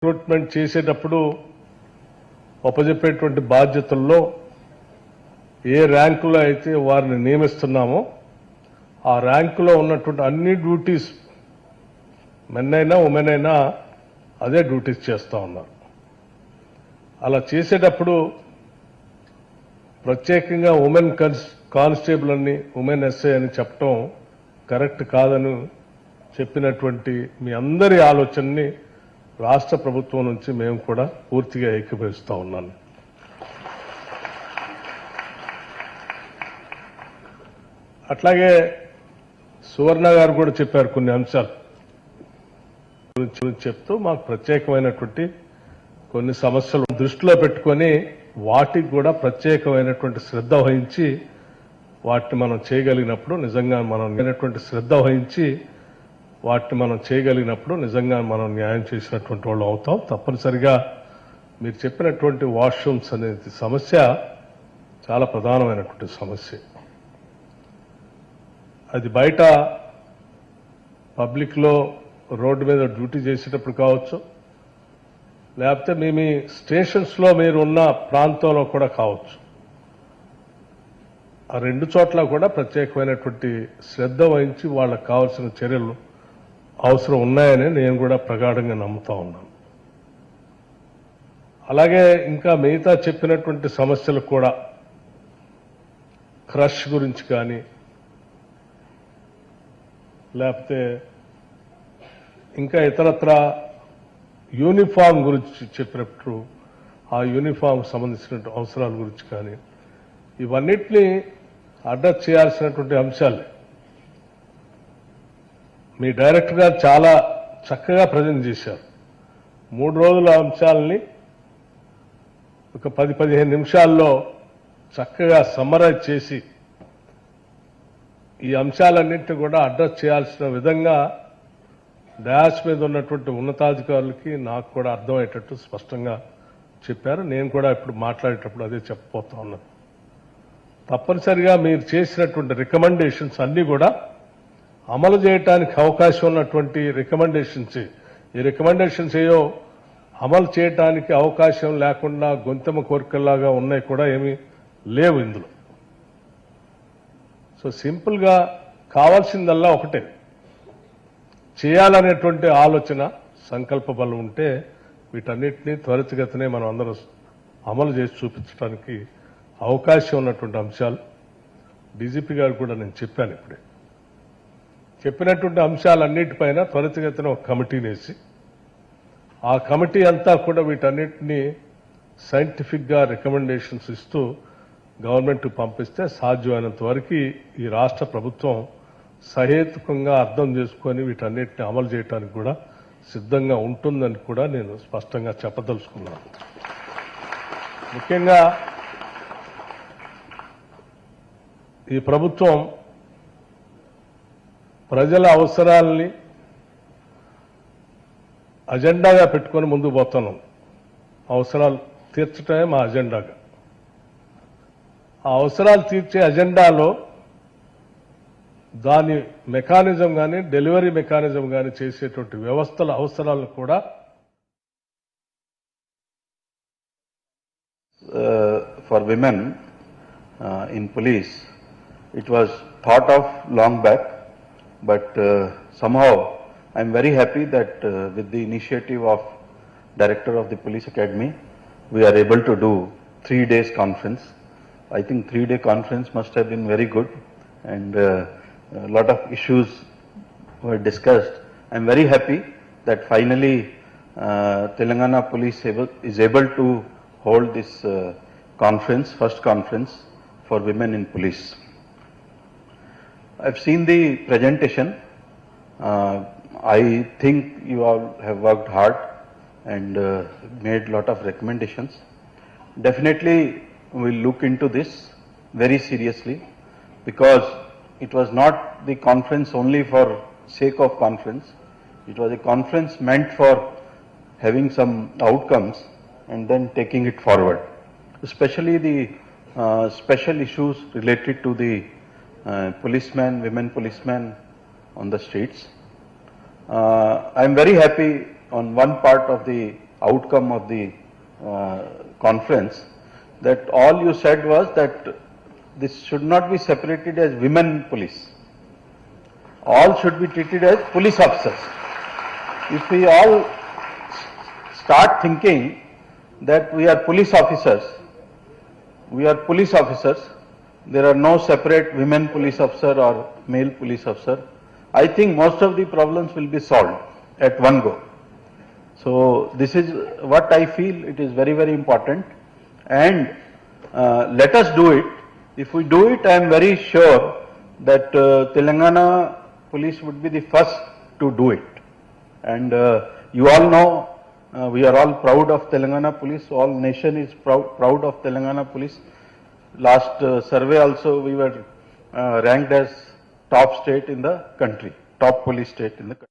Recruitment చేసేటప్పుడు అప్పజెప్పేటువంటి బాధ్యతల్లో ఏ ర్యాంకులో అయితే వారిని నియమిస్తున్నామో ఆ ర్యాంకులో ఉన్నటువంటి అన్ని డ్యూటీస్ మెన్ అయినా ఉమెన్ అయినా అదే డ్యూటీస్ చేస్తూ ఉన్నారు. అలా చేసేటప్పుడు ప్రత్యేకంగా ఉమెన్ కానిస్టేబుల్ అని ఉమెన్ ఎస్ఐ అని చెప్పడం కరెక్ట్ కాదని చెప్పినటువంటి మీ అందరి ఆలోచనని రాష్ట్ర ప్రభుత్వం నుంచి మేము కూడా పూర్తిగా ఏకీభవిస్తూ ఉన్నాను. అట్లాగే సువర్ణ గారు కూడా చెప్పారు కొన్ని అంశాలు గురించి చెప్తూ మాకు ప్రత్యేకమైనటువంటి కొన్ని సమస్యలు దృష్టిలో పెట్టుకొని వాటికి కూడా ప్రత్యేకమైనటువంటి శ్రద్ధ వహించి వాటిని మనం చేయగలిగినప్పుడు నిజంగా మనం న్యాయం చేసినటువంటి వాళ్ళు అవుతాం. తప్పనిసరిగా మీరు చెప్పినటువంటి వాష్రూమ్స్ అనేది సమస్య చాలా ప్రధానమైనటువంటి సమస్య. అది బయట పబ్లిక్లో రోడ్డు మీద డ్యూటీ చేసేటప్పుడు కావచ్చు, లేకపోతే మీ స్టేషన్స్లో మీరు ఉన్న ప్రాంతంలో కూడా కావచ్చు. ఆ రెండు చోట్ల కూడా ప్రత్యేకమైనటువంటి శ్రద్ధ వహించి వాళ్ళకు కావాల్సిన చర్యలు అవసరం ఉన్నాయని నేను కూడా ప్రగాఢంగా నమ్ముతా ఉన్నాను. అలాగే ఇంకా మిగతా చెప్పినటువంటి సమస్యలు కూడా క్రష్ గురించి కానీ లేకపోతే ఇంకా ఇతరత్ర యూనిఫామ్ గురించి చెప్పినప్పుడు ఆ యూనిఫామ్ సంబంధించిన అవసరాల గురించి కానీ ఇవన్నిటినీ అడ్రస్ చేయాల్సినటువంటి అంశాలే. మీ డైరెక్టర్ గారు చాలా చక్కగా ప్రజెంట్ చేశారు. 3 రోజుల అంశాలని ఒక 10-15 నిమిషాల్లో చక్కగా సమ్మరైజ్ చేసి ఈ అంశాలన్నింటినీ కూడా అడ్రస్ చేయాల్సిన విధంగా డయాస్ మీద ఉన్నటువంటి ఉన్నతాధికారులకి నాకు కూడా అర్థమయ్యేటట్టు స్పష్టంగా చెప్పారు. నేను కూడా ఇప్పుడు మాట్లాడేటప్పుడు అదే చెప్పబోతా ఉన్నాను. తప్పనిసరిగా మీరు చేసినటువంటి రికమెండేషన్స్ అన్నీ కూడా అమలు చేయడానికి అవకాశం ఉన్నటువంటి రికమెండేషన్స్. ఈ రికమెండేషన్స్ ఏయో అమలు చేయడానికి అవకాశం లేకుండా గొంతెమ్మ కోరికల్లాగా ఉన్నాయి కూడా ఏమీ లేవు ఇందులో. సో సింపుల్గా కావాల్సిందల్లా ఒకటే, చేయాలనేటువంటి ఆలోచన సంకల్ప బలం ఉంటే వీటన్నిటినీ త్వరితగతినే మనం అందరం అమలు చేసి చూపించడానికి అవకాశం ఉన్నటువంటి అంశాలు డీజీపీ గారు కూడా నేను చెప్పాను. ఇప్పుడే చెప్పినటువంటి అంశాలన్నిటిపైన త్వరితగతిన ఒక కమిటీని వేసి ఆ కమిటీ అంతా కూడా వీటన్నిటినీ సైంటిఫిక్గా రికమెండేషన్స్ ఇస్తూ గవర్నమెంట్ పంపిస్తే సాధ్యమైనంత వరకు ఈ రాష్ట్ర ప్రభుత్వం సహేతుకంగా అర్థం చేసుకొని వీటన్నిటిని అమలు చేయడానికి కూడా సిద్ధంగా ఉంటుందని కూడా నేను స్పష్టంగా చెప్పదలుచుకున్నాను. ముఖ్యంగా ఈ ప్రభుత్వం ప్రజల అవసరాలని అజెండాగా పెట్టుకొని ముందుకు పోతున్నాం. అవసరాలు తీర్చడమే మా అజెండాగా. ఆ అవసరాలు తీర్చే అజెండాలో దాని మెకానిజం కానీ డెలివరీ మెకానిజం కానీ చేసేటువంటి వ్యవస్థల అవసరాలను కూడా for women in police, it was thought of long back, but somehow I am very happy that with the initiative of Director of the Police Academy, we are able to do 3 days conference. I think 3-day conference must have been very good, and a lot of issues were discussed. I am very happy that finally Telangana Police is able to hold this conference, first conference for women in police. I've seen the presentation. I think you all have worked hard and made lot of recommendations. Definitely we'll look into this very seriously, because it was not the conference only for sake of conference. It was a conference meant for having some outcomes and then taking it forward, especially the special issues related to the policemen, women policemen on the streets. I am very happy on one part of the outcome of the conference, that all you said was that this should not be separated as women police. All should be treated as police officers. If we all start thinking that we are police officers, there are no separate women police officer or male police officer, I think most of the problems will be solved at one go. So this is what I feel it is very, very important, and let us do it. If we do it, I am very sure that Telangana police would be the first to do it. And you all know we are all proud of Telangana police. All nation is proud of Telangana police. Last survey also we were ranked as top state in the country, top police state in the country.